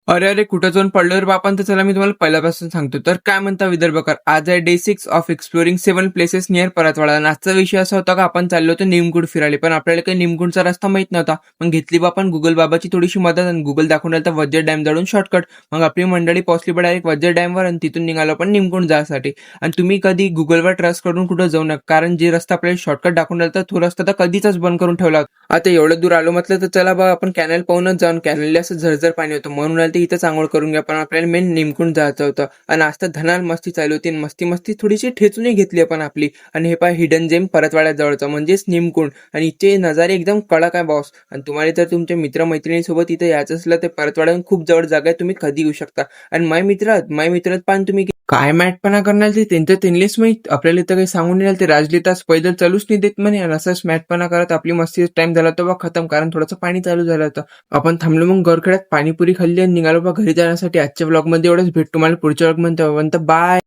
अरे अरे कुठं जाऊन पडलो रे बापान, तर चला मी तुम्हाला पहिल्यापासून सांगतो. तर काय म्हणता विदर्भकर, आज आहे day 6 of exploring 7 places near Paratwada. आणि आजचा विषय असा होता का आपण चाललो होतो निमकुंड फिरायला, पण आपल्याला काही निमकुंडचा रस्ता माहित नव्हता. मग घेतली बा आपण गुगल बाबाची थोडीशी मदत आणि गुगल दाखवून आलं तर वज्जर डॅम जवळून शॉर्टकट. मग आपली मंडळी पोहोचली बा डायरेक्ट वज्जर डॅमवर आणि तिथून निघालो आपण निमकुंड जायसाठी. आणि तुम्ही कधी गुगलवर ट्रस्ट करून कुठं जाऊ नका, कारण जे रस्ता आपल्याला शॉर्टकट दाखवून आला तर तो रस्ता तर कधीच बंद करून ठेवला होता. आता एवढं दूर आलो म्हटलं तर चला बा आपण कॅनल पाहूनच जाऊन, कॅनलला असं झरझर पाणी होतं म्हणून आलं तर इथंच आंघोळ करून घ्या. पण आपल्याला मेन निमकुंड जायचं होतं आणि आज तर धनाल मस्ती चालू होती आणि मस्ती मस्ती थोडीशी ठेचूनही घेतली आपण आपली. आणि हे पहा हिडन जेम परतवाड्यात जवळचं म्हणजेच निमकुंड. आणि इथे नजारे एकदम कडक आहे बॉस. आणि तुम्हाला जर तुमच्या मित्रमैत्रिणीसोबत इथे यायचं असलं तर परतवाड्याहून खूप जवळ जागा आहे, तुम्ही कधी येऊ शकता. आणि माय मित्रात पान तुम्ही काय मॅटपणा करणार ते त्यांचं त्यांनीच माहित. आपल्याला इथं काही सांगून नाही ते राजलीताच पैदल चालूच नाही देत म्हणे. आणि असंच मॅटपणा करत आपली मस्ती टाइम झाला होता बा खतम, कारण थोडंसं पाणी चालू झालं होतं. आपण थांबलो मग गरखेड्यात पाणीपुरी खाल्ली आणि निघालो बा घरी जाण्यासाठी. आजच्या ब्लॉगमध्ये एवढंच, भेट तुम्हाला पुढच्या ब्लॉगमध्ये. बाय.